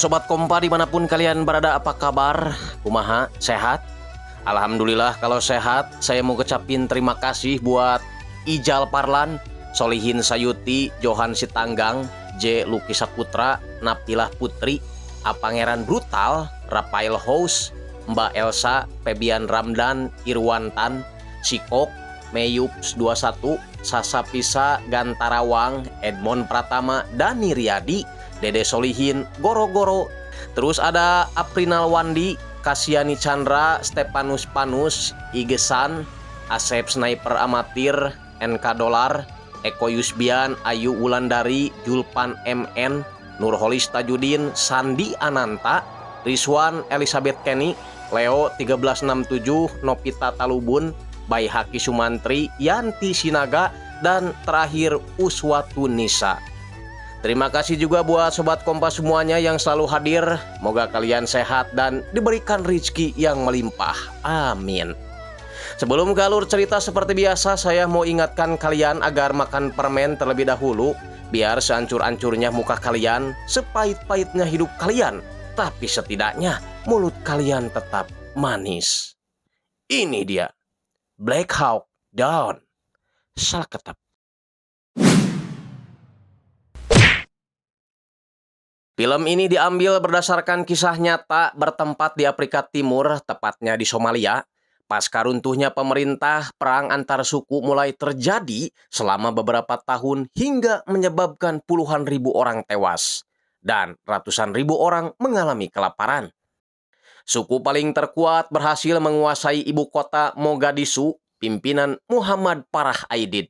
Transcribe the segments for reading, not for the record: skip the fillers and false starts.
Sobat Kompa dimanapun kalian berada, apa kabar? Kumaha? Sehat? Alhamdulillah kalau sehat. Saya mau ngucapin terima kasih buat Ijal Parlan, Solihin Sayuti, Johan Sitanggang, J. Luki Saputra, Napilah Putri, Pangeran Brutal, Rafael House, Mbak Elsa, Febian Ramdan, Irwantan, Sikok, Meyups 21, Sasa Pisa, Gantarawang, Edmond Pratama, Dani Riyadi, Dede Solihin, Goro-Goro. Terus ada Aprinal Wandi, Kasiani Chandra, Stepanus Panus, Igesan, Asep Sniper Amatir, NK Dolar, Eko Yusbian, Ayu Wulandari, Julpan MN, Nurholis Tajudin, Sandi Ananta, Rizwan Elizabeth Kenny, Leo 1367, Nopita Talubun, Bai Haki Sumantri, Yanti Sinaga, dan terakhir Uswatu Nisa. Terima kasih juga buat Sobat Kompas semuanya yang selalu hadir. Moga kalian sehat dan diberikan rezeki yang melimpah. Amin. Sebelum ke alur cerita seperti biasa, saya mau ingatkan kalian agar makan permen terlebih dahulu. Biar seancur-ancurnya muka kalian, sepahit-pahitnya hidup kalian, tapi setidaknya mulut kalian tetap manis. Ini dia, Black Hawk Down. Salketep. Film ini diambil berdasarkan kisah nyata bertempat di Afrika Timur, tepatnya di Somalia. Pasca runtuhnya pemerintah, perang antar suku mulai terjadi selama beberapa tahun hingga menyebabkan puluhan ribu orang tewas dan ratusan ribu orang mengalami kelaparan. Suku paling terkuat berhasil menguasai ibu kota Mogadishu, pimpinan Muhammad Farah Aidid.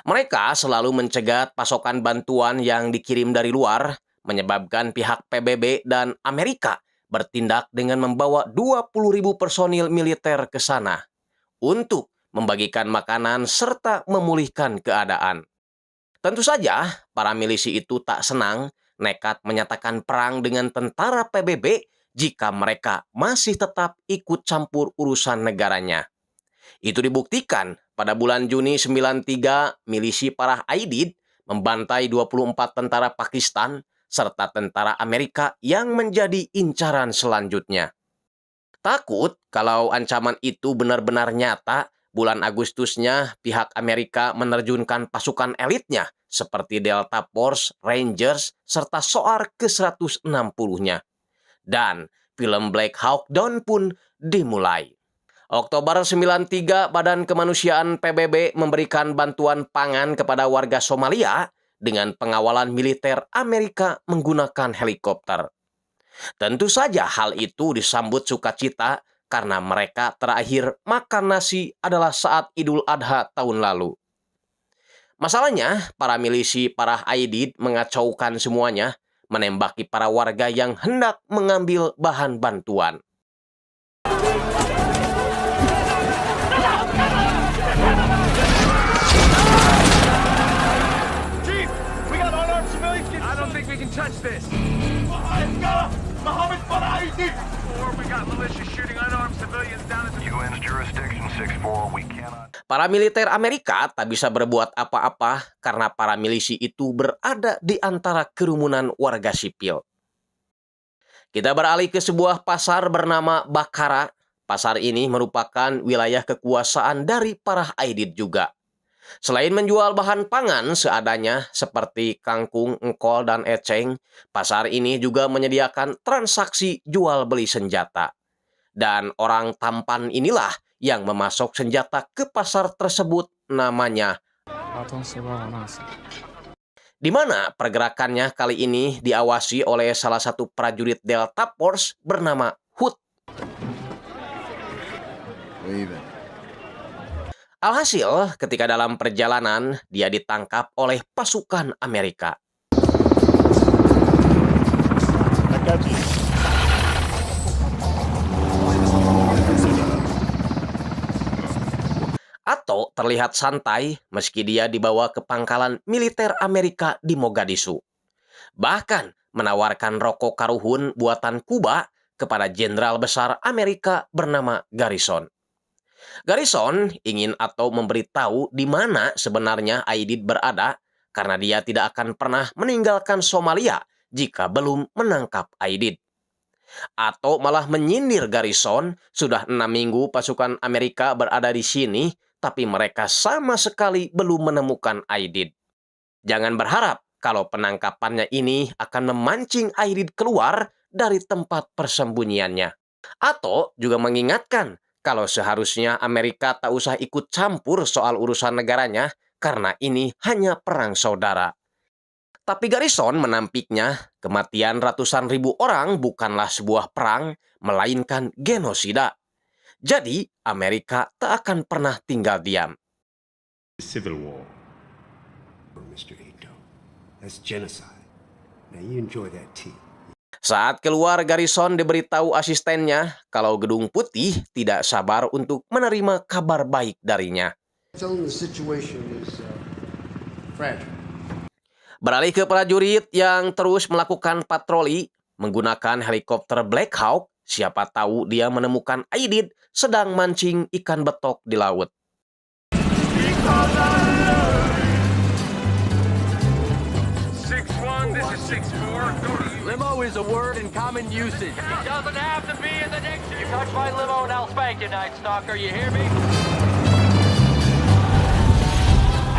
Mereka selalu mencegat pasokan bantuan yang dikirim dari luar, menyebabkan pihak PBB dan Amerika bertindak dengan membawa 20.000 personil militer ke sana untuk membagikan makanan serta memulihkan keadaan. Tentu saja, para milisi itu tak senang, nekat menyatakan perang dengan tentara PBB jika mereka masih tetap ikut campur urusan negaranya. Itu dibuktikan pada bulan Juni 93, milisi Farah Aidid membantai 24 tentara Pakistan serta tentara Amerika yang menjadi incaran selanjutnya. Takut kalau ancaman itu benar-benar nyata, bulan Agustusnya pihak Amerika menerjunkan pasukan elitnya seperti Delta Force, Rangers, serta SOAR ke-160-nya. Dan film Black Hawk Down pun dimulai. Oktober 93, Badan Kemanusiaan PBB memberikan bantuan pangan kepada warga Somalia dengan pengawalan militer Amerika menggunakan helikopter. Tentu saja hal itu disambut sukacita karena mereka terakhir makan nasi adalah saat Idul Adha tahun lalu. Masalahnya, para milisi Farah Aidid mengacaukan semuanya, menembaki para warga yang hendak mengambil bahan bantuan. Touch this. Muhammad Farah Aidid. We got militia shooting unarmed civilians down at the UN's jurisdiction 64. We cannot. Para militer Amerika tak bisa berbuat apa-apa karena para milisi itu berada di antara kerumunan warga sipil. Kita beralih ke sebuah pasar bernama Bakara. Pasar ini merupakan wilayah kekuasaan dari Farah Aidid juga. Selain menjual bahan pangan seadanya seperti kangkung, engkol, dan eceng, pasar ini juga menyediakan transaksi jual beli senjata. Dan orang tampan inilah yang memasok senjata ke pasar tersebut, namanya di mana pergerakannya kali ini diawasi oleh salah satu prajurit Delta Force bernama Hood. Alhasil, ketika dalam perjalanan, dia ditangkap oleh pasukan Amerika. Atau terlihat santai meski dia dibawa ke pangkalan militer Amerika di Mogadishu. Bahkan menawarkan rokok karuhun buatan Kuba kepada jenderal besar Amerika bernama Garrison. Garrison ingin atau memberitahu di mana sebenarnya Aidid berada karena dia tidak akan pernah meninggalkan Somalia jika belum menangkap Aidid. Atau malah menyindir Garrison, sudah 6 minggu pasukan Amerika berada di sini, tapi mereka sama sekali belum menemukan Aidid. Jangan berharap kalau penangkapannya ini akan memancing Aidid keluar dari tempat persembunyiannya. Atau juga mengingatkan kalau seharusnya Amerika tak usah ikut campur soal urusan negaranya karena ini hanya perang saudara. Tapi Garrison menampiknya, kematian ratusan ribu orang bukanlah sebuah perang, melainkan genosida. Jadi, Amerika tak akan pernah tinggal diam. Civil war. Mr. Ito, that's genocide. Now you enjoy that tea. Saat keluar, Garrison diberitahu asistennya kalau Gedung Putih tidak sabar untuk menerima kabar baik darinya. Tell them the situation is fragile. Beralih ke prajurit yang terus melakukan patroli menggunakan helikopter Black Hawk, siapa tahu dia menemukan Aidid sedang mancing ikan betok di laut. 6-1, this is 6-4. Go to you. Limo is a word in common usage. It doesn't have to be in the dictionary. You touch my limo and I'll spank you, Night Stalker. You hear me?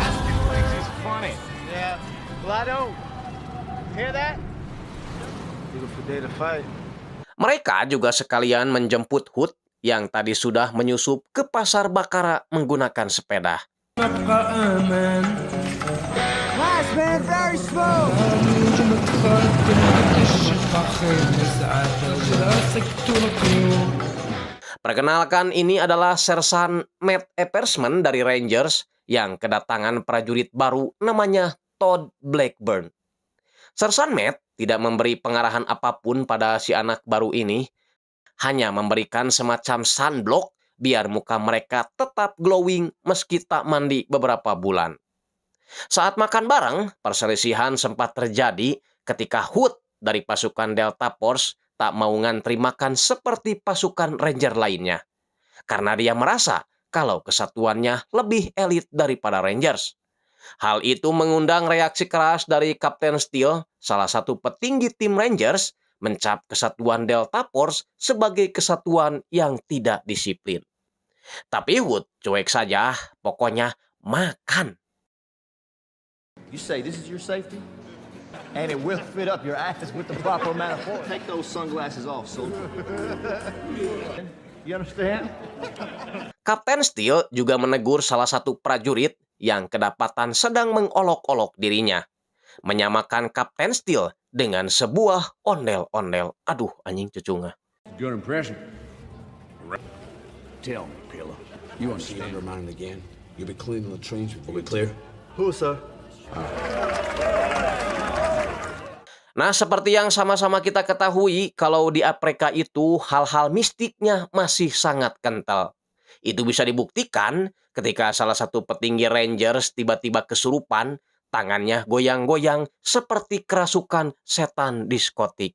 This place is funny. Yeah. Well, I don't. Hear that? Beautiful day to fight. Mereka juga sekalian menjemput Hood yang tadi sudah menyusup ke pasar Bakara menggunakan sepeda. Flash, man, very slow. Perkenalkan, ini adalah Sersan Matt Eppersman dari Rangers yang kedatangan prajurit baru namanya Todd Blackburn. Sersan Matt tidak memberi pengarahan apapun pada si anak baru ini, hanya memberikan semacam sunblock biar muka mereka tetap glowing meski tak mandi beberapa bulan. Saat makan bareng, perselisihan sempat terjadi ketika Hood dari pasukan Delta Force tak mau ngantri makan seperti pasukan Ranger lainnya. Karena dia merasa kalau kesatuannya lebih elit daripada Rangers. Hal itu mengundang reaksi keras dari Kapten Steele, salah satu petinggi tim Rangers, mencap kesatuan Delta Force sebagai kesatuan yang tidak disiplin. Tapi Hood cuek saja, pokoknya makan. You say this is your safety? And it will fit up your ass with the proper amount of force. Take those sunglasses off, soldier. You understand? Kapten Steele juga menegur salah satu prajurit yang kedapatan sedang mengolok-olok dirinya. Menyamakan Kapten Steele dengan sebuah ondel-ondel. Aduh, anjing cucunga. Good impression. Tell me, Pillow. You want to undermine it again? You'll be cleaning the trains before we clear. Who, sir? Nah, seperti yang sama-sama kita ketahui, kalau di Afrika itu hal-hal mistiknya masih sangat kental. Itu bisa dibuktikan ketika salah satu petinggi Rangers tiba-tiba kesurupan, tangannya goyang-goyang seperti kerasukan setan diskotik.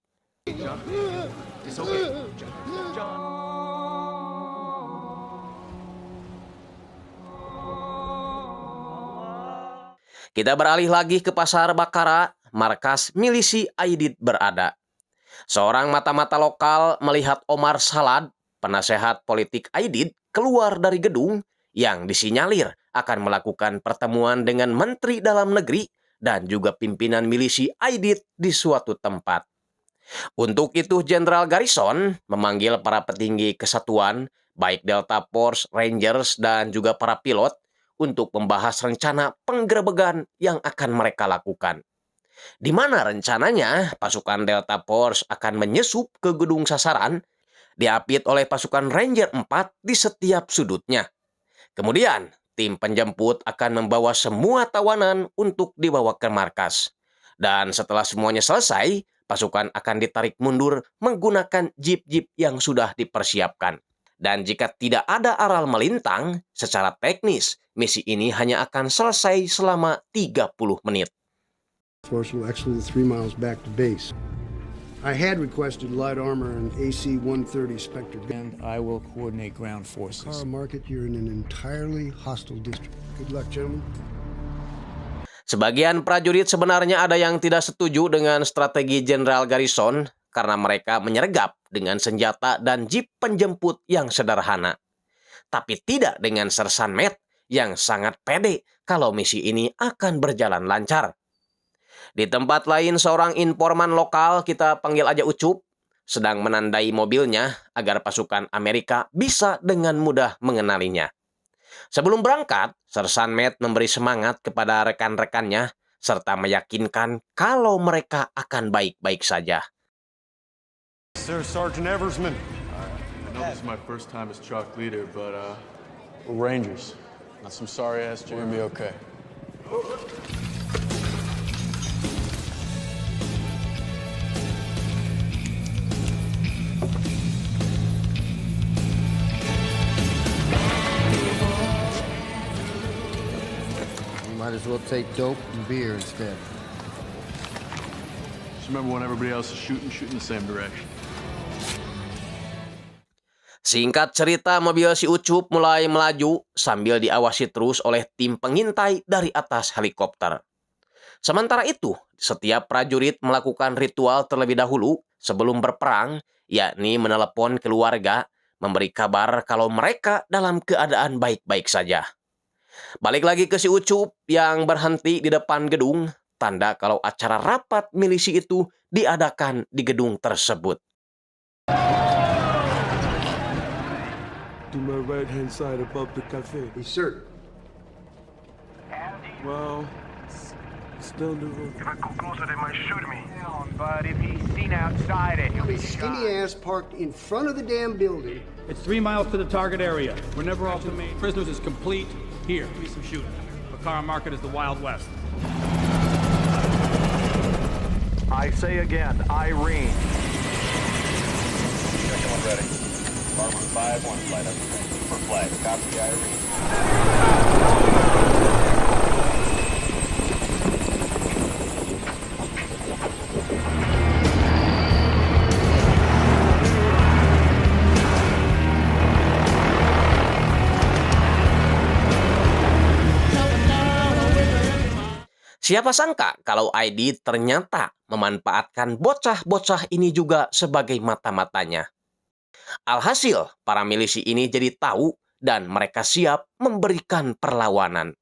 Kita beralih lagi ke pasar Bakara, markas milisi Aidid berada. Seorang mata-mata lokal melihat Omar Salad, penasehat politik Aidid, keluar dari gedung yang disinyalir akan melakukan pertemuan dengan Menteri Dalam Negeri dan juga pimpinan milisi Aidid di suatu tempat. Untuk itu, Jenderal Garrison memanggil para petinggi kesatuan, baik Delta Force, Rangers, dan juga para pilot, untuk membahas rencana penggerebegan yang akan mereka lakukan. Di mana rencananya pasukan Delta Force akan menyesup ke gedung sasaran, diapit oleh pasukan Ranger 4 di setiap sudutnya. Kemudian, tim penjemput akan membawa semua tawanan untuk dibawa ke markas. Dan setelah semuanya selesai, pasukan akan ditarik mundur menggunakan jeep-jeep yang sudah dipersiapkan. Dan jika tidak ada aral melintang, secara teknis, misi ini hanya akan selesai selama 30 menit. Force will exfil the 3 miles back to base. I had requested light armor and AC-130 Spectre gun. And I will coordinate ground forces. Car market, you're in an entirely hostile district. Good luck, gentlemen. Sebagian prajurit sebenarnya ada yang tidak setuju dengan strategi Jenderal Garrison karena mereka menyergap dengan senjata dan jeep penjemput yang sederhana. Tapi tidak dengan Sersan Matt yang sangat pede kalau misi ini akan berjalan lancar. Di tempat lain, seorang informan lokal, kita panggil aja Ucup, sedang menandai mobilnya agar pasukan Amerika bisa dengan mudah mengenalinya. Sebelum berangkat, Sersan Matt memberi semangat kepada rekan-rekannya serta meyakinkan kalau mereka akan baik-baik saja. Sir, Sergeant Eversman. I know this is my first time as chalk leader, but we're Rangers. Not some sorry-ass We're gonna be okay. You might as well take dope and beer instead. Just remember when everybody else is shooting the same direction. Singkat cerita, mobil si Ucup mulai melaju sambil diawasi terus oleh tim pengintai dari atas helikopter. Sementara itu, setiap prajurit melakukan ritual terlebih dahulu sebelum berperang, yakni menelepon keluarga, memberi kabar kalau mereka dalam keadaan baik-baik saja. Balik lagi ke si Ucup yang berhenti di depan gedung, tanda kalau acara rapat milisi itu diadakan di gedung tersebut. To my right-hand side above the cafe. He's certain. Well, it's down the road. If I go closer, they might shoot me. But if he's seen outside it, he'll be His shot. skinny ass parked in front of the damn building. It's 3 miles to the target area. We're never off the main. Prisoners is complete. Here, be some shooting. Bakara Market is the Wild West. I say again, Irene. Second one ready. Farmer 5-1 flight up for flag. Copy, Irene. Siapa sangka kalau ID ternyata memanfaatkan bocah-bocah ini juga sebagai mata-matanya. Alhasil, para milisi ini jadi tahu dan mereka siap memberikan perlawanan.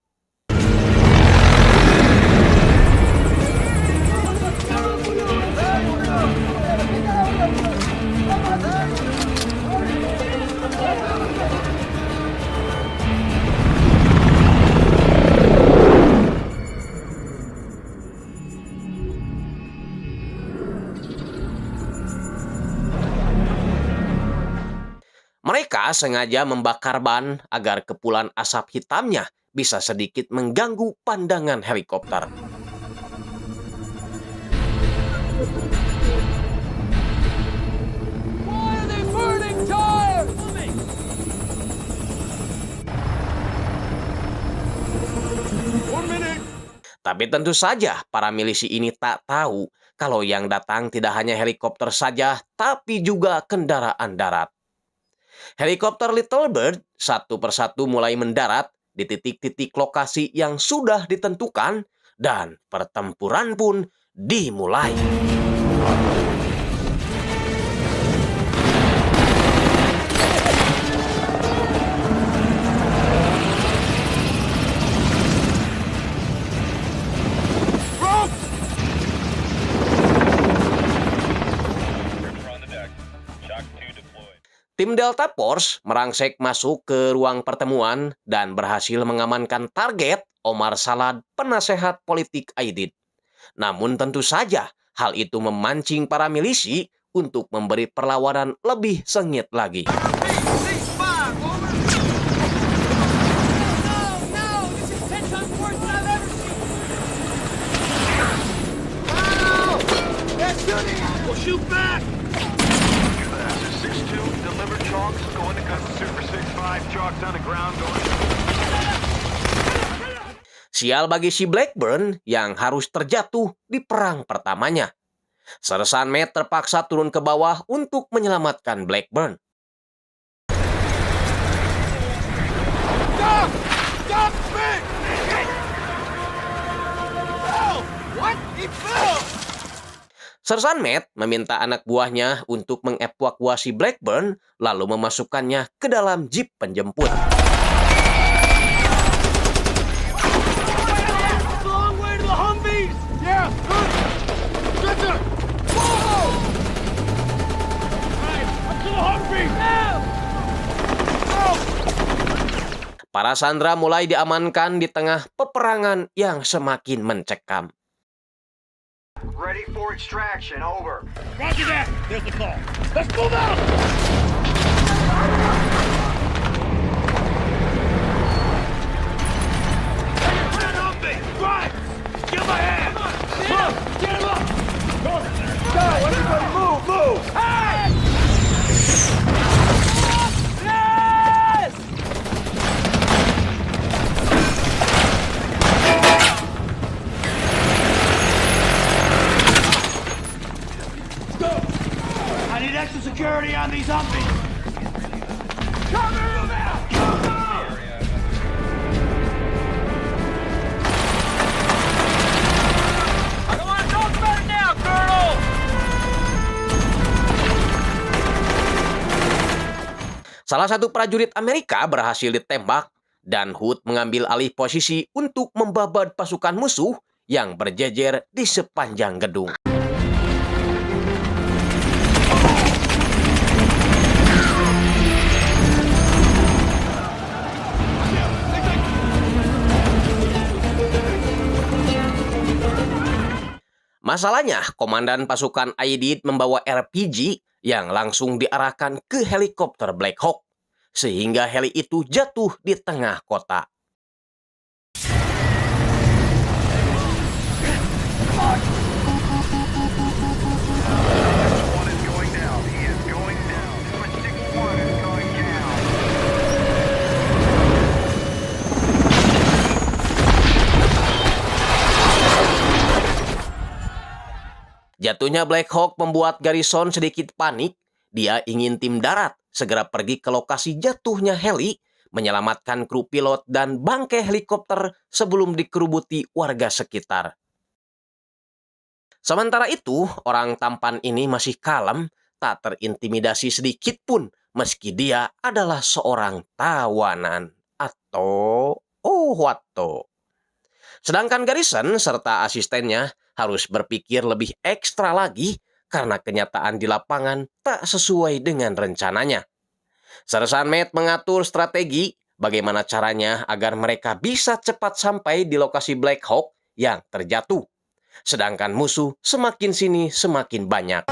Mereka sengaja membakar ban agar kepulan asap hitamnya bisa sedikit mengganggu pandangan helikopter. Why are they burning tires? Tapi tentu saja para milisi ini tak tahu kalau yang datang tidak hanya helikopter saja, tapi juga kendaraan darat. Helikopter Little Bird satu persatu mulai mendarat di titik-titik lokasi yang sudah ditentukan dan pertempuran pun dimulai. Tim Delta Force merangsek masuk ke ruang pertemuan dan berhasil mengamankan target Omar Salad, penasehat politik Aidid. Namun tentu saja hal itu memancing para milisi untuk memberi perlawanan lebih sengit lagi. Shoot back! SS-62, deliver chalks, going to cut Super 65, chalks on the ground, going. Sial bagi si Blackburn yang harus terjatuh di perang pertamanya. Sersan Matt terpaksa turun ke bawah untuk menyelamatkan Blackburn. Sersan Matt meminta anak buahnya untuk mengevakuasi Blackburn lalu memasukkannya ke dalam jeep penjemput. Para sandera mulai diamankan di tengah peperangan yang semakin mencekam. Ready for extraction, over. Roger that. There's the call. Let's move out. Right. Give my hand. Look, get him up. Go, everybody move, move. Hey! Yes! Go. I need extra security on these Humvees. Cover them out. Salah satu prajurit Amerika berhasil ditembak dan Hood mengambil alih posisi untuk membabat pasukan musuh yang berjejer di sepanjang gedung. Masalahnya, komandan pasukan Aidid membawa RPG yang langsung diarahkan ke helikopter Black Hawk, sehingga heli itu jatuh di tengah kota. Jatuhnya Black Hawk membuat Garrison sedikit panik. Dia ingin tim darat segera pergi ke lokasi jatuhnya heli, menyelamatkan kru pilot dan bangkai helikopter sebelum dikerubuti warga sekitar. Sementara itu, orang tampan ini masih kalem, tak terintimidasi sedikit pun, meski dia adalah seorang tawanan atau Watto. Sedangkan Garrison serta asistennya harus berpikir lebih ekstra lagi karena kenyataan di lapangan tak sesuai dengan rencananya. Sersan Matt mengatur strategi bagaimana caranya agar mereka bisa cepat sampai di lokasi Black Hawk yang terjatuh. Sedangkan musuh semakin sini semakin banyak.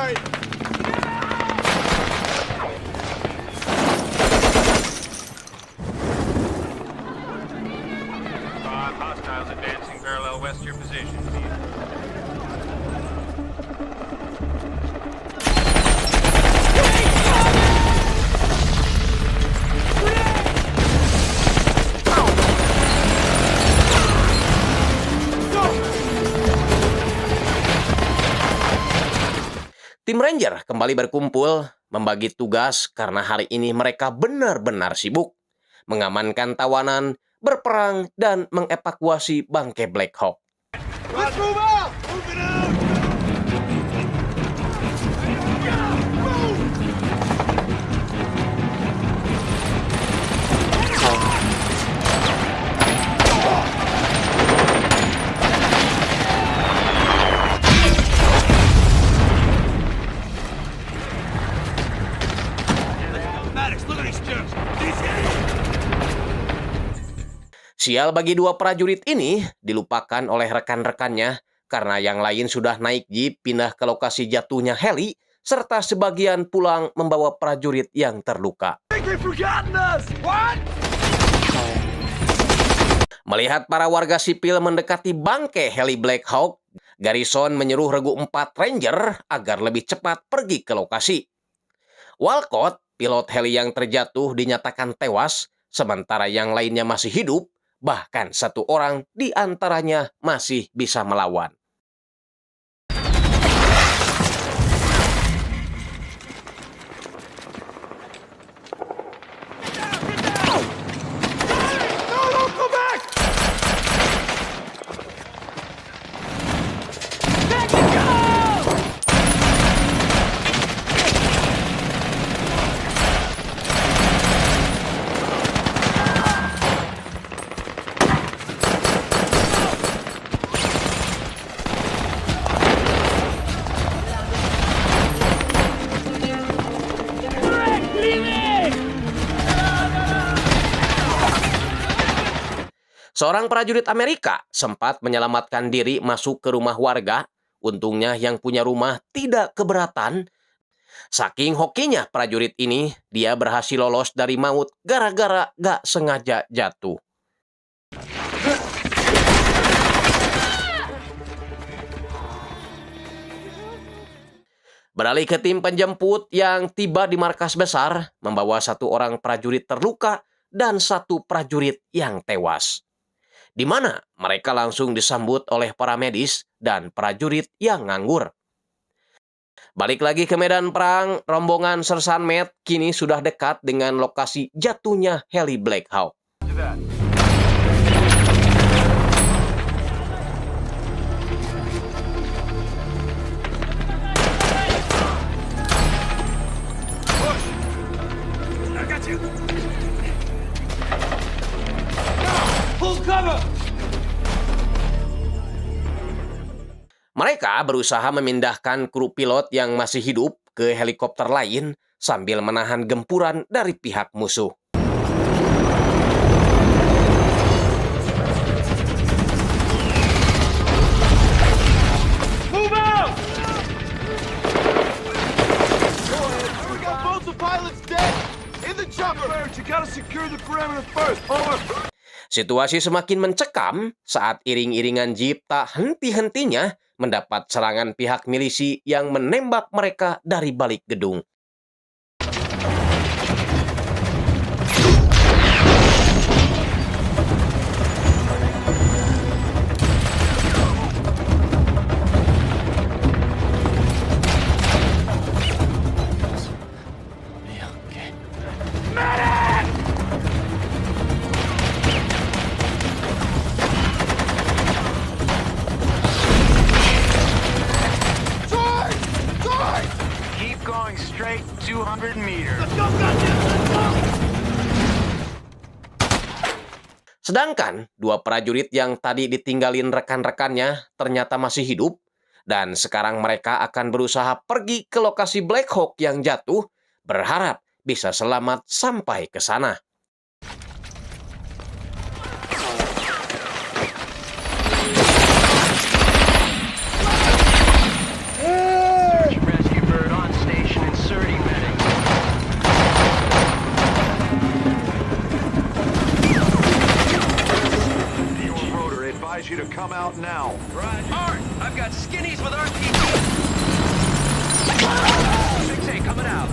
Hostiles advancing parallel west to your position. Tim Ranger kembali berkumpul, membagi tugas karena hari ini mereka benar-benar sibuk. Mengamankan tawanan, berperang, dan mengevakuasi bangkai Black Hawk. Let's move out! Move it out! Sial bagi dua prajurit ini dilupakan oleh rekan-rekannya karena yang lain sudah naik jeep pindah ke lokasi jatuhnya heli serta sebagian pulang membawa prajurit yang terluka. Melihat para warga sipil mendekati bangkai heli Black Hawk, Garrison menyuruh regu 4 Ranger agar lebih cepat pergi ke lokasi. Walcott, pilot heli yang terjatuh, dinyatakan tewas, sementara yang lainnya masih hidup. Bahkan satu orang di antaranya masih bisa melawan. Seorang prajurit Amerika sempat menyelamatkan diri masuk ke rumah warga. Untungnya yang punya rumah tidak keberatan. Saking hokinya prajurit ini, dia berhasil lolos dari maut gara-gara gak sengaja jatuh. Beralih ke tim penjemput yang tiba di markas besar, membawa 1 orang prajurit terluka dan 1 prajurit yang tewas. Di mana mereka langsung disambut oleh para medis dan prajurit yang nganggur. Balik lagi ke medan perang, rombongan Sersan Matt kini sudah dekat dengan lokasi jatuhnya heli Black Hawk. Mereka berusaha memindahkan kru pilot yang masih hidup ke helikopter lain sambil menahan gempuran dari pihak musuh. Move out! We got both the pilots dead! In the chopper! You gotta secure the perimeter first! Over! Situasi semakin mencekam saat iring-iringan jeep tak henti-hentinya mendapat serangan pihak milisi yang menembak mereka dari balik gedung. Keep going straight 200 meters. Sedangkan 2 prajurit yang tadi ditinggalin rekan-rekannya ternyata masih hidup, dan sekarang mereka akan berusaha pergi ke lokasi Black Hawk yang jatuh, berharap bisa selamat sampai ke sana. Rescue bird on station inserting medic. Your rotor, advise you to come out now. Right. Art, I've got skinnies with RPG. 6A coming out.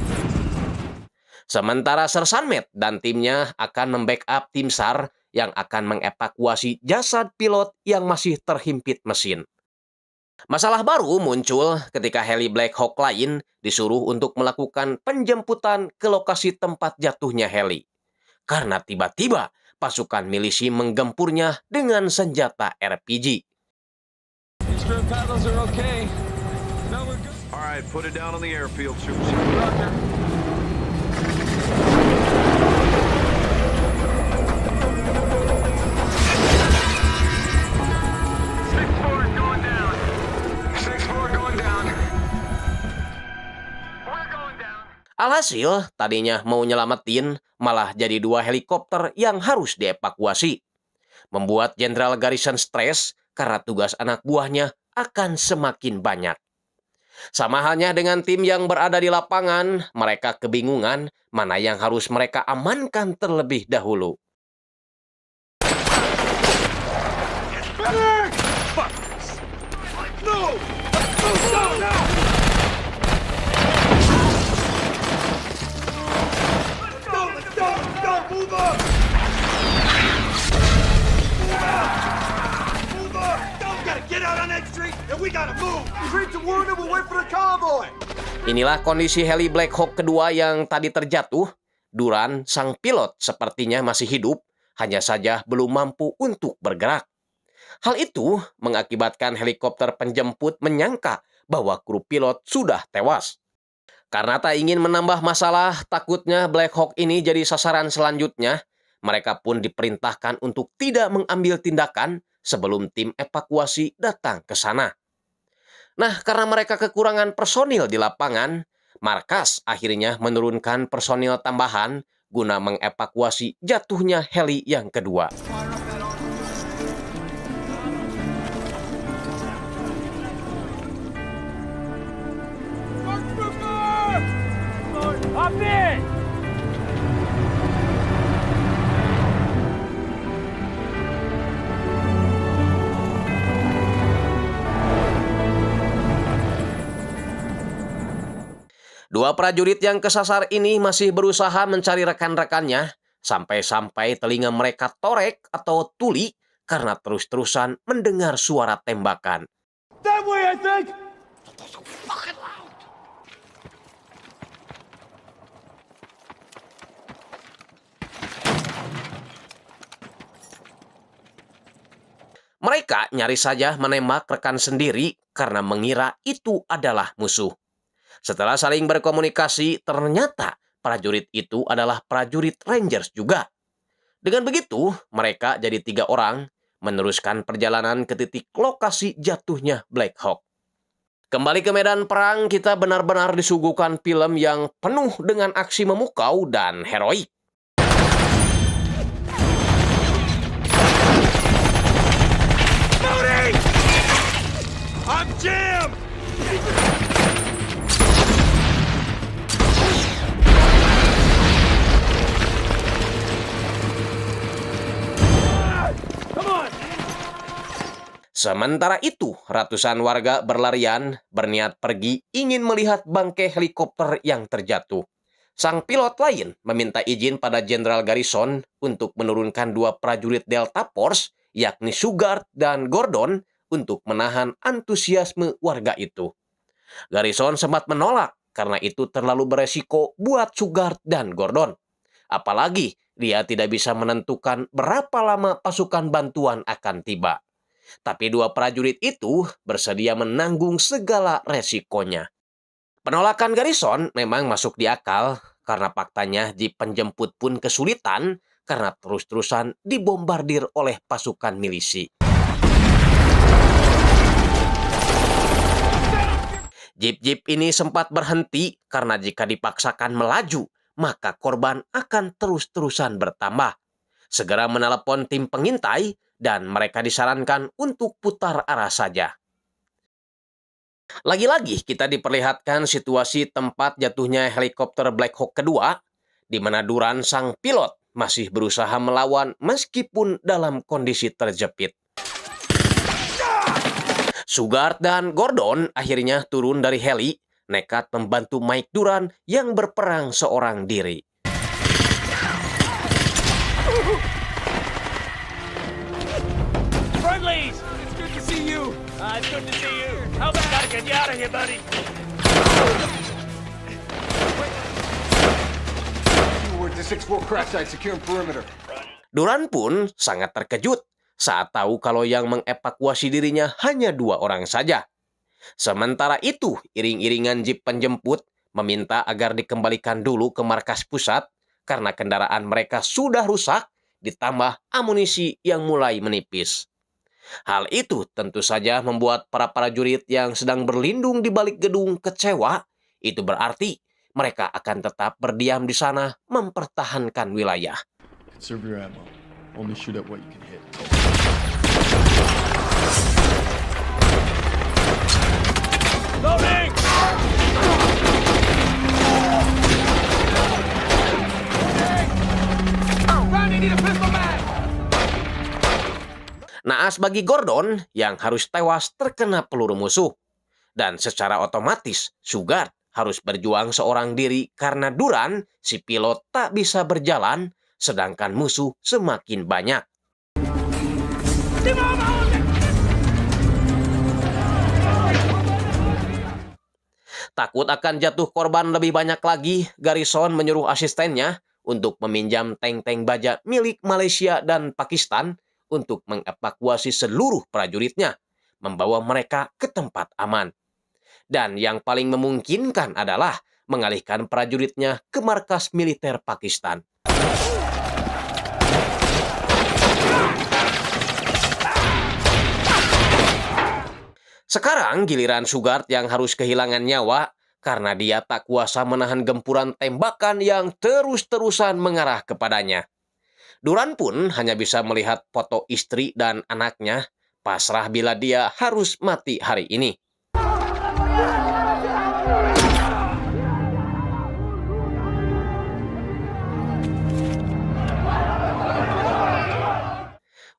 Sementara Sersan Matt dan timnya akan membackup tim SAR yang akan mengevakuasi jasad pilot yang masih terhimpit mesin. Masalah baru muncul ketika heli Black Hawk lain disuruh untuk melakukan penjemputan ke lokasi tempat jatuhnya heli. Karena tiba-tiba pasukan milisi menggempurnya dengan senjata RPG. All right, put it down on the airfield, Super. Alhasil, tadinya mau nyelamatin, malah jadi 2 helikopter yang harus dievakuasi. Membuat Jenderal Garrison stres karena tugas anak buahnya akan semakin banyak. Sama halnya dengan tim yang berada di lapangan, mereka kebingungan mana yang harus mereka amankan terlebih dahulu. Inilah kondisi heli Black Hawk kedua yang tadi terjatuh. Duran, sang pilot, sepertinya masih hidup, hanya saja belum mampu untuk bergerak. Hal itu mengakibatkan helikopter penjemput menyangka bahwa kru pilot sudah tewas. Karena tak ingin menambah masalah, takutnya Black Hawk ini jadi sasaran selanjutnya, mereka pun diperintahkan untuk tidak mengambil tindakan sebelum tim evakuasi datang ke sana. Nah, karena mereka kekurangan personil di lapangan, markas akhirnya menurunkan personil tambahan guna mengevakuasi jatuhnya heli yang kedua. Dua prajurit yang kesasar ini masih berusaha mencari rekan-rekannya, sampai-sampai telinga mereka torek atau tuli karena terus-terusan mendengar suara tembakan. That way, I think! Mereka nyaris saja menembak rekan sendiri karena mengira itu adalah musuh. Setelah saling berkomunikasi, ternyata prajurit itu adalah prajurit Rangers juga. Dengan begitu, mereka jadi 3 orang meneruskan perjalanan ke titik lokasi jatuhnya Black Hawk. Kembali ke medan perang, kita benar-benar disuguhkan film yang penuh dengan aksi memukau dan heroik. I'm Jim! Come on! Sementara itu, ratusan warga berlarian, berniat pergi ingin melihat bangkai helikopter yang terjatuh. Sang pilot lain meminta izin pada Jenderal Garrison untuk menurunkan 2 prajurit Delta Force, yakni Sugard dan Gordon, untuk menahan antusiasme warga itu. Garrison sempat menolak karena itu terlalu beresiko buat Sugard dan Gordon. Apalagi dia tidak bisa menentukan berapa lama pasukan bantuan akan tiba. Tapi 2 prajurit itu bersedia menanggung segala resikonya. Penolakan Garrison memang masuk di akal karena faktanya jeep penjemput pun kesulitan karena terus-terusan dibombardir oleh pasukan milisi. Jeep-jeep ini sempat berhenti karena jika dipaksakan melaju, maka korban akan terus-terusan bertambah. Segera menelepon tim pengintai dan mereka disarankan untuk putar arah saja. Lagi-lagi kita diperlihatkan situasi tempat jatuhnya helikopter Black Hawk kedua, di mana Duran sang pilot masih berusaha melawan meskipun dalam kondisi terjepit. Sugard dan Gordon akhirnya turun dari heli, nekat membantu Mike Duran yang berperang seorang diri. Friendlies! It's good to see you! It's good to see you! How about gotta get you out of here, buddy! We're at the 6-4 crash site, securing perimeter. Duran pun sangat terkejut saat tahu kalau yang mengevakuasi dirinya hanya 2 orang saja. Sementara itu, iring-iringan jeep penjemput meminta agar dikembalikan dulu ke markas pusat karena kendaraan mereka sudah rusak, ditambah amunisi yang mulai menipis. Hal itu tentu saja membuat para prajurit yang sedang berlindung di balik gedung kecewa. Itu berarti mereka akan tetap berdiam di sana mempertahankan wilayah. Conserve your ammo. Only shoot at what you can hit. Loading! Randy, need a pistol mag! Naas bagi Gordon yang harus tewas terkena peluru musuh. Dan secara otomatis, Sugard harus berjuang seorang diri karena Duran, si pilot, tak bisa berjalan, sedangkan musuh semakin banyak. Takut akan jatuh korban lebih banyak lagi, Garrison menyuruh asistennya untuk meminjam tank-tank baja milik Malaysia dan Pakistan untuk mengevakuasi seluruh prajuritnya, membawa mereka ke tempat aman. Dan yang paling memungkinkan adalah mengalihkan prajuritnya ke markas militer Pakistan. Sekarang giliran Sugard yang harus kehilangan nyawa karena dia tak kuasa menahan gempuran tembakan yang terus-terusan mengarah kepadanya. Duran pun hanya bisa melihat foto istri dan anaknya, pasrah bila dia harus mati hari ini.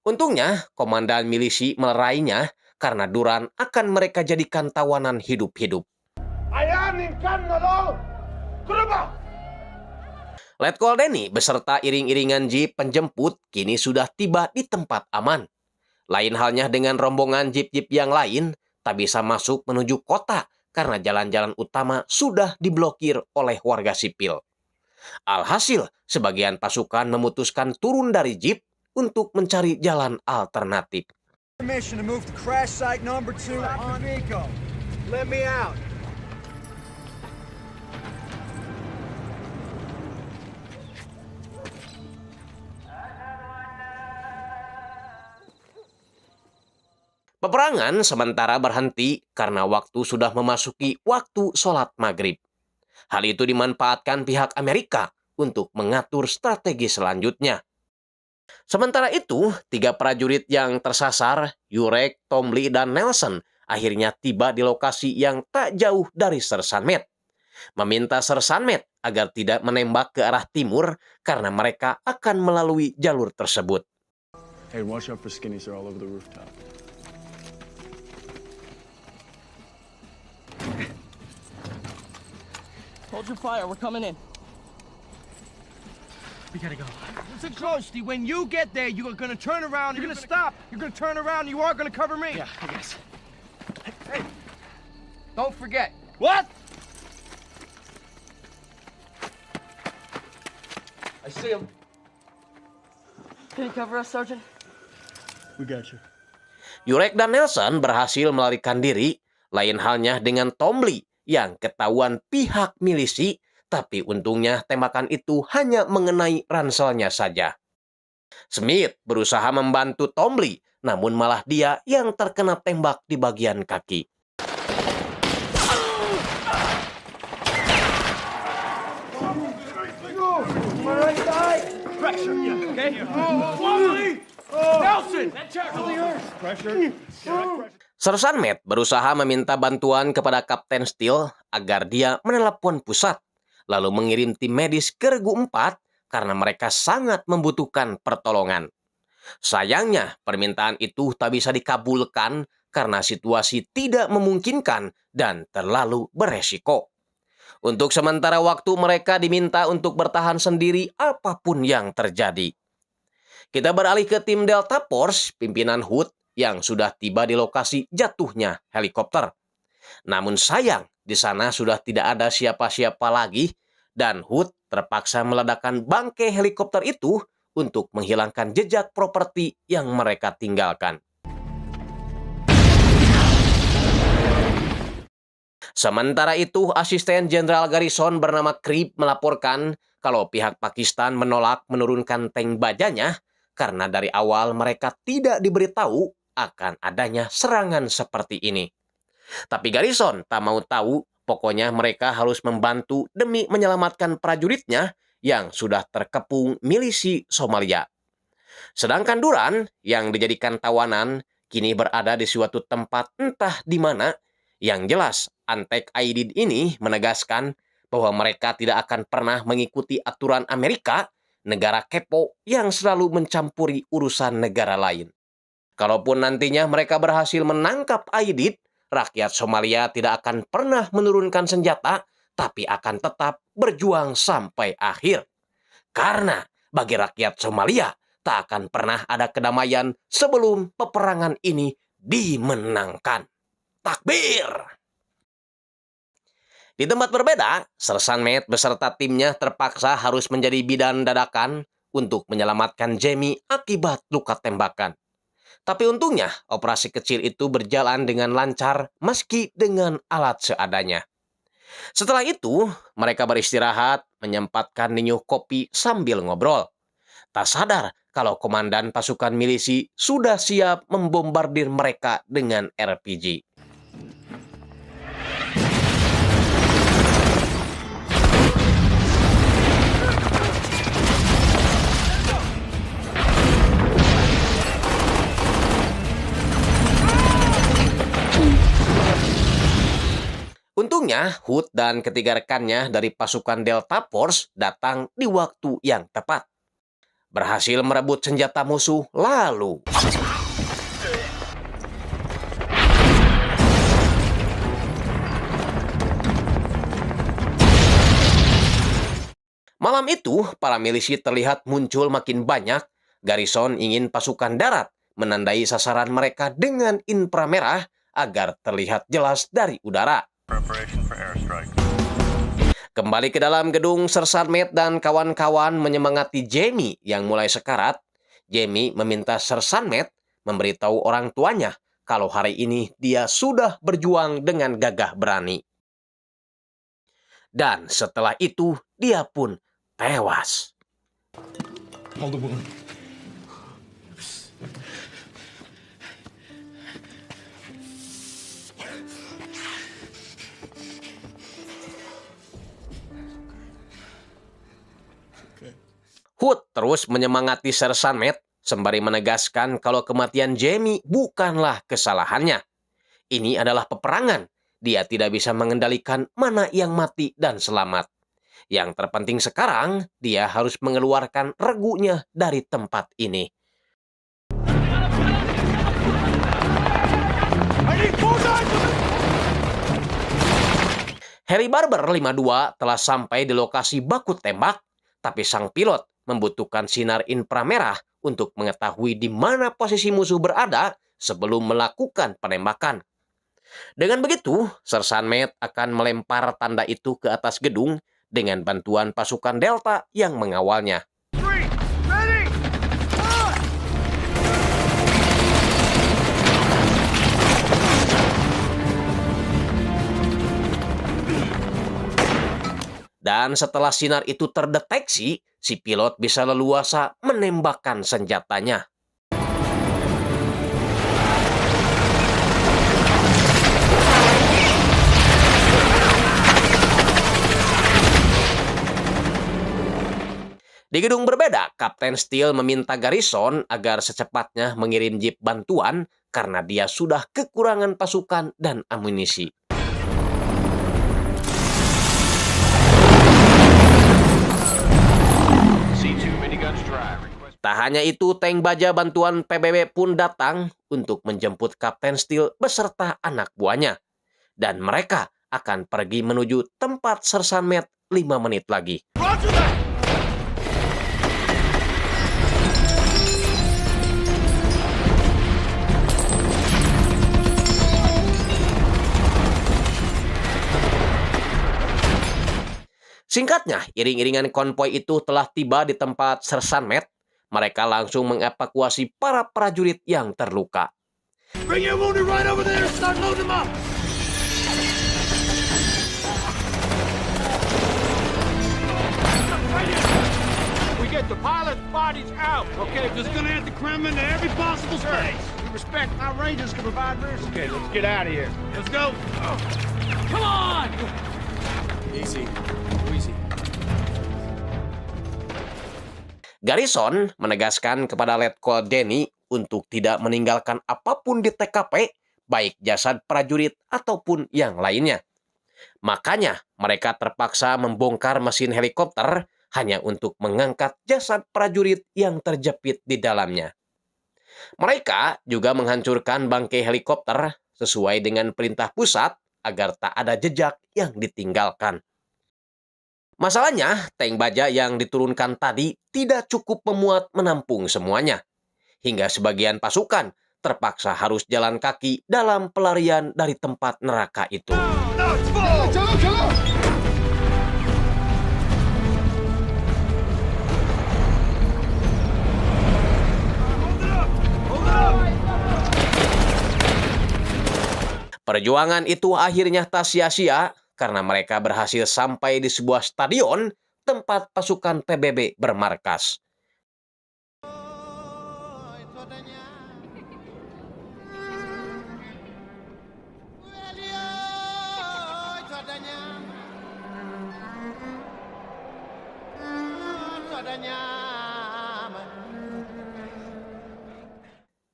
Untungnya, komandan milisi melerainya karena Duran akan mereka jadikan tawanan hidup-hidup. Ayan, incarnado! Letkol Denny beserta iring-iringan jeep penjemput kini sudah tiba di tempat aman. Lain halnya dengan rombongan jeep-jeep yang lain, tak bisa masuk menuju kota karena jalan-jalan utama sudah diblokir oleh warga sipil. Alhasil, sebagian pasukan memutuskan turun dari jeep untuk mencari jalan alternatif. Permission to move to crash site number 2 on Vico. Let me out. Peperangan sementara berhenti karena waktu sudah memasuki waktu sholat maghrib. Hal itu dimanfaatkan pihak Amerika untuk mengatur strategi selanjutnya. Sementara itu, 3 prajurit yang tersasar, Yurek, Tomley, dan Nelson, akhirnya tiba di lokasi yang tak jauh dari Sersan Met. Meminta Sersan Met agar tidak menembak ke arah timur karena mereka akan melalui jalur tersebut. Hey, watch out for skinnies. They're all over the rooftop. Hold your fire, we're coming in. We gotta go. Listen closely, when you get there, you are gonna turn around, you're gonna stop, you're gonna turn around, you are gonna cover me. Yeah, I guess. Hey, don't forget. What? I see him. Can you cover us, Sergeant? We got you. Yurek dan Nelson berhasil melarikan diri, lain halnya dengan Tomley yang ketahuan pihak milisi, tapi untungnya tembakan itu hanya mengenai ranselnya saja. Smith berusaha membantu Tomley, namun malah dia yang terkena tembak di bagian kaki. Pressure, okay? Nelson! Pressure. Sersan Met berusaha meminta bantuan kepada Kapten Steele agar dia menelepon pusat, lalu mengirim tim medis ke Regu 4 karena mereka sangat membutuhkan pertolongan. Sayangnya, permintaan itu tak bisa dikabulkan karena situasi tidak memungkinkan dan terlalu beresiko. Untuk sementara waktu mereka diminta untuk bertahan sendiri apapun yang terjadi. Kita beralih ke tim Delta Force, pimpinan Hood, yang sudah tiba di lokasi jatuhnya helikopter. Namun sayang, di sana sudah tidak ada siapa-siapa lagi, dan Hood terpaksa meledakkan bangkai helikopter itu untuk menghilangkan jejak properti yang mereka tinggalkan. Sementara itu, asisten Jenderal Garrison bernama Cribb melaporkan kalau pihak Pakistan menolak menurunkan tank bajanya karena dari awal mereka tidak diberitahu akan adanya serangan seperti ini. Tapi Garrison tak mau tahu, pokoknya mereka harus membantu demi menyelamatkan prajuritnya yang sudah terkepung milisi Somalia. Sedangkan Duran yang dijadikan tawanan kini berada di suatu tempat entah di mana. Yang jelas, Antek Aidid ini menegaskan bahwa mereka tidak akan pernah mengikuti aturan Amerika, negara kepo yang selalu mencampuri urusan negara lain. Kalaupun nantinya mereka berhasil menangkap Aidid, rakyat Somalia tidak akan pernah menurunkan senjata, tapi akan tetap berjuang sampai akhir. Karena bagi rakyat Somalia, tak akan pernah ada kedamaian sebelum peperangan ini dimenangkan. Takbir! Di tempat berbeda, Sersan Met beserta timnya terpaksa harus menjadi bidan dadakan untuk menyelamatkan Jamie akibat luka tembakan. Tapi untungnya, operasi kecil itu berjalan dengan lancar meski dengan alat seadanya. Setelah itu, mereka beristirahat, menyempatkan niuh kopi sambil ngobrol. Tak sadar kalau komandan pasukan milisi sudah siap membombardir mereka dengan RPG. Untungnya, Hood dan ketiga rekannya dari pasukan Delta Force datang di waktu yang tepat. Berhasil merebut senjata musuh, lalu Malam itu, para milisi terlihat muncul makin banyak. Garrison ingin pasukan darat menandai sasaran mereka dengan inframerah agar terlihat jelas dari udara. Preparation for airstrike. Kembali ke dalam gedung, Sersan Matt dan kawan-kawan menyemangati Jamie yang mulai sekarat. Jamie meminta Sersan Matt memberitahu orang tuanya kalau hari ini dia sudah berjuang dengan gagah berani. Dan setelah itu, dia pun tewas. Hold the wound. Hood terus menyemangati Sersan Matt sembari menegaskan kalau kematian Jamie bukanlah kesalahannya. Ini adalah peperangan. Dia tidak bisa mengendalikan mana yang mati dan selamat. Yang terpenting sekarang, dia harus mengeluarkan regunya dari tempat ini. Harry Barber 52 telah sampai di lokasi baku tembak, tapi sang pilot membutuhkan sinar inframerah untuk mengetahui di mana posisi musuh berada sebelum melakukan penembakan. Dengan begitu, Sersan Matt akan melempar tanda itu ke atas gedung dengan bantuan pasukan Delta yang mengawalnya. Dan setelah sinar itu terdeteksi, si pilot bisa leluasa menembakkan senjatanya. Di gedung berbeda, Kapten Steele meminta Garrison agar secepatnya mengirim jeep bantuan karena dia sudah kekurangan pasukan dan amunisi. Tak hanya itu, tank baja bantuan PBB pun datang untuk menjemput Kapten Steele beserta anak buahnya. Dan mereka akan pergi menuju tempat Sersan Matt 5 menit lagi. Singkatnya, iring-iringan konvoi itu telah tiba di tempat Sersan Matt. Mereka langsung mengevakuasi para prajurit yang terluka. Bring your wounded right over there and start loading them up! We get the pilot bodies out. Okay, just gonna add the Kremlin to every possible space. We respect our Rangers can provide mercy. Okay, let's get out of here. Let's go. Come on! Easy. Easy. Garrison menegaskan kepada Letkol Denny untuk tidak meninggalkan apapun di TKP, baik jasad prajurit ataupun yang lainnya. Makanya mereka terpaksa membongkar mesin helikopter hanya untuk mengangkat jasad prajurit yang terjepit di dalamnya. Mereka juga menghancurkan bangkai helikopter sesuai dengan perintah pusat agar tak ada jejak yang ditinggalkan. Masalahnya, tank baja yang diturunkan tadi tidak cukup memuat menampung semuanya. Hingga sebagian pasukan terpaksa harus jalan kaki dalam pelarian dari tempat neraka itu. Perjuangan itu akhirnya tak sia-sia karena mereka berhasil sampai di sebuah stadion tempat pasukan PBB bermarkas.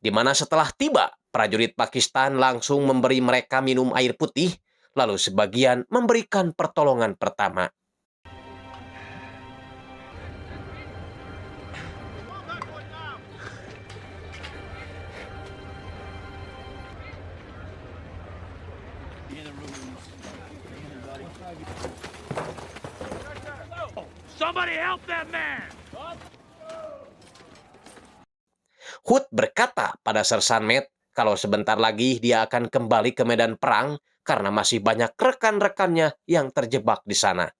Di mana setelah tiba, prajurit Pakistan langsung memberi mereka minum air putih, lalu sebagian memberikan pertolongan pertama. Somebody help that man! Hood berkata pada Sersan Matt kalau sebentar lagi dia akan kembali ke medan perang karena masih banyak rekan-rekannya yang terjebak di sana.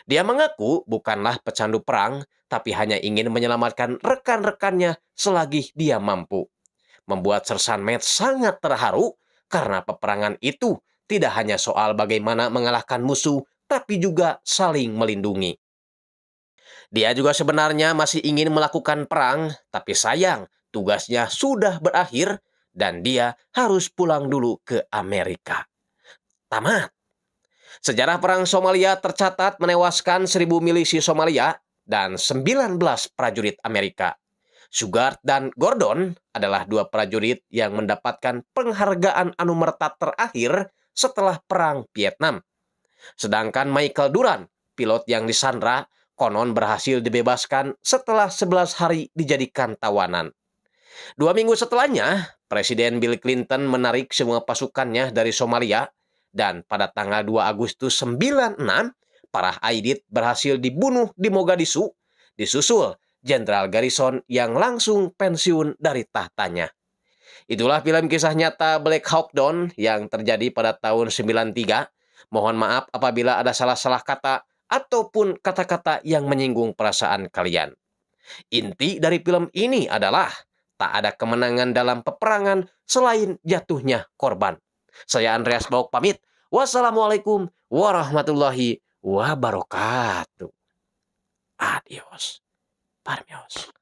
Dia mengaku bukanlah pecandu perang, tapi hanya ingin menyelamatkan rekan-rekannya selagi dia mampu. Membuat Sersan Matt sangat terharu karena peperangan itu tidak hanya soal bagaimana mengalahkan musuh, tapi juga saling melindungi. Dia juga sebenarnya masih ingin melakukan perang, tapi sayang tugasnya sudah berakhir dan dia harus pulang dulu ke Amerika. Tamat. Sejarah perang Somalia tercatat menewaskan 1.000 milisi Somalia dan 19 prajurit Amerika. Sugard dan Gordon adalah dua prajurit yang mendapatkan penghargaan anumerta terakhir setelah Perang Vietnam. Sedangkan Michael Duran, pilot yang disandra, konon berhasil dibebaskan setelah 11 hari dijadikan tawanan. 2 minggu setelahnya, Presiden Bill Clinton menarik semua pasukannya dari Somalia, dan pada tanggal 2 Agustus 96, para Aidid berhasil dibunuh di Mogadishu, disusul Jenderal Garrison yang langsung pensiun dari tahtanya. Itulah film kisah nyata Black Hawk Down yang terjadi pada tahun 93. Mohon maaf apabila ada salah-salah kata ataupun kata-kata yang menyinggung perasaan kalian. Inti dari film ini adalah tak ada kemenangan dalam peperangan selain jatuhnya korban. Saya Andreas Bauk pamit. Wassalamualaikum warahmatullahi wabarakatuh. Adios. Parmios.